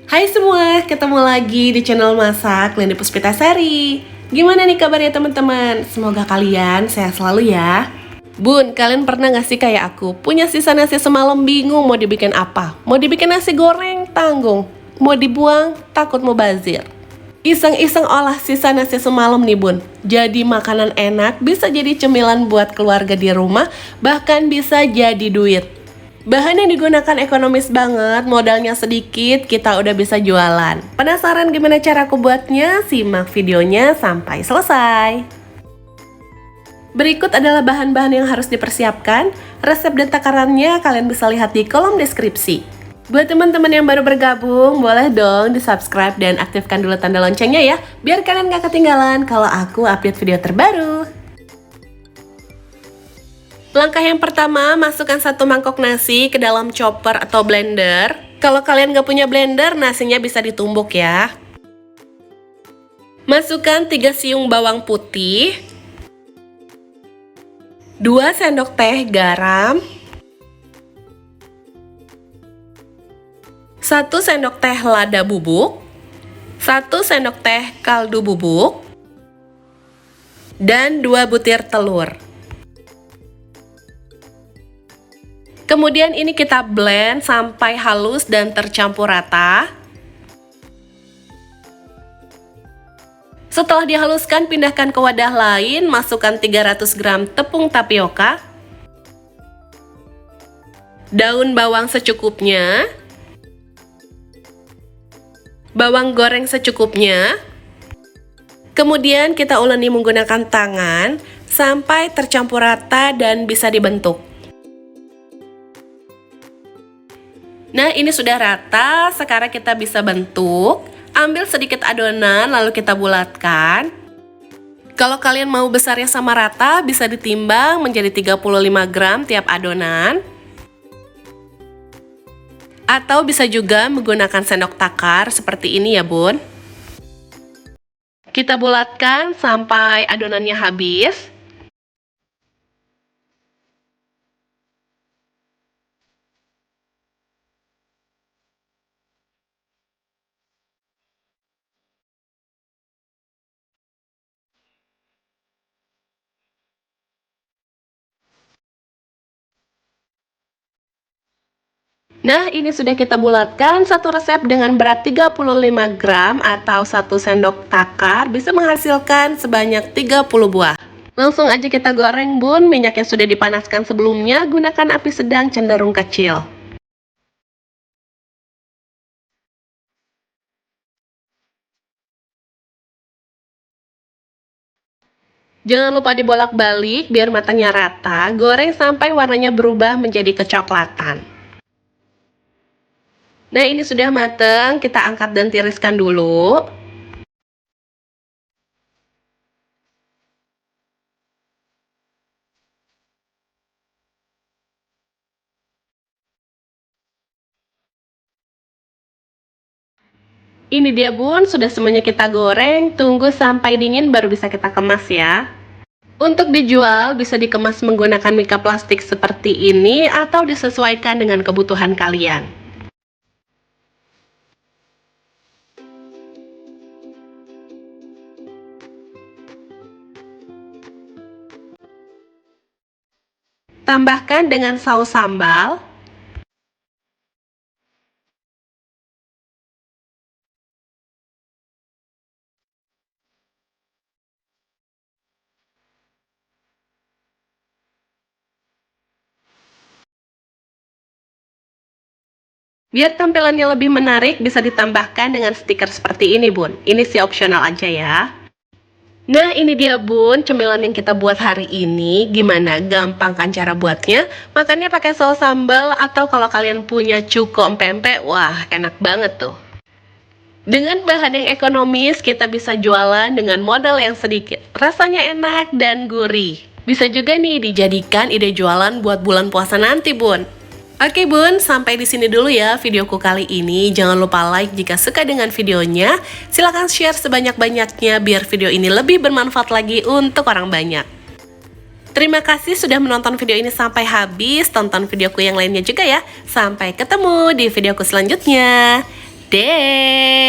Hai semua, ketemu lagi di channel Masak Lindi Puspitasari. Gimana nih kabarnya teman-teman? Semoga kalian sehat selalu ya. Bun, kalian pernah gak sih kayak aku? Punya sisa nasi semalam bingung mau dibikin apa? Mau dibikin nasi goreng? Tanggung. Mau dibuang? Takut mau bazir. Iseng-iseng olah sisa nasi semalam nih bun. Jadi makanan enak, bisa jadi cemilan buat keluarga di rumah, bahkan bisa jadi duit. Bahan yang digunakan ekonomis banget, modalnya sedikit, kita udah bisa jualan. Penasaran gimana cara aku buatnya? Simak videonya sampai selesai. Berikut adalah bahan-bahan yang harus dipersiapkan. Resep dan takarannya kalian bisa lihat di kolom deskripsi. Buat teman-teman yang baru bergabung, boleh dong di-subscribe dan aktifkan dulu tanda loncengnya ya, biar kalian gak ketinggalan kalau aku update video terbaru. Langkah yang pertama, masukkan 1 mangkok nasi ke dalam chopper atau blender. Kalau kalian gak punya blender, nasinya bisa ditumbuk ya. Masukkan 3 siung bawang putih, 2 sendok teh garam, 1 sendok teh lada bubuk, 1 sendok teh kaldu bubuk, dan 2 butir telur. Kemudian ini kita blend sampai halus dan tercampur rata. Setelah dihaluskan, pindahkan ke wadah lain, masukkan 300 gram tepung tapioka, daun bawang secukupnya, bawang goreng secukupnya. Kemudian kita uleni menggunakan tangan sampai tercampur rata dan bisa dibentuk. Nah, ini sudah rata, sekarang kita bisa bentuk. Ambil sedikit adonan, lalu kita bulatkan. Kalau kalian mau besarnya sama rata, bisa ditimbang menjadi 35 gram tiap adonan. Atau bisa juga menggunakan sendok takar seperti ini ya bun. Kita bulatkan sampai adonannya habis. Nah, ini sudah kita bulatkan. Satu resep dengan berat 35 gram atau 1 sendok takar bisa menghasilkan sebanyak 30 buah. Langsung aja kita goreng bun, minyak yang sudah dipanaskan sebelumnya, gunakan api sedang cenderung kecil. Jangan lupa dibolak-balik biar matangnya rata, goreng sampai warnanya berubah menjadi kecoklatan. Nah, ini sudah matang, kita angkat dan tiriskan dulu. Ini dia bun, sudah semuanya kita goreng, tunggu sampai dingin baru bisa kita kemas ya. Untuk dijual, bisa dikemas menggunakan mika plastik seperti ini atau disesuaikan dengan kebutuhan kalian. Tambahkan dengan saus sambal. Biar tampilannya lebih menarik, bisa ditambahkan dengan stiker seperti ini bun. Ini sih opsional aja ya. Nah, ini dia bun, cemilan yang kita buat hari ini. Gimana? Gampang kan cara buatnya? Makannya pakai saus sambal atau kalau kalian punya cuko empempe, wah enak banget tuh. Dengan bahan yang ekonomis, kita bisa jualan dengan modal yang sedikit. Rasanya enak dan gurih. Bisa juga nih dijadikan ide jualan buat bulan puasa nanti bun. Oke bun, sampai di sini dulu ya videoku kali ini. Jangan lupa like jika suka dengan videonya. Silahkan share sebanyak-banyaknya biar video ini lebih bermanfaat lagi untuk orang banyak. Terima kasih sudah menonton video ini sampai habis. Tonton videoku yang lainnya juga ya. Sampai ketemu di videoku selanjutnya. day.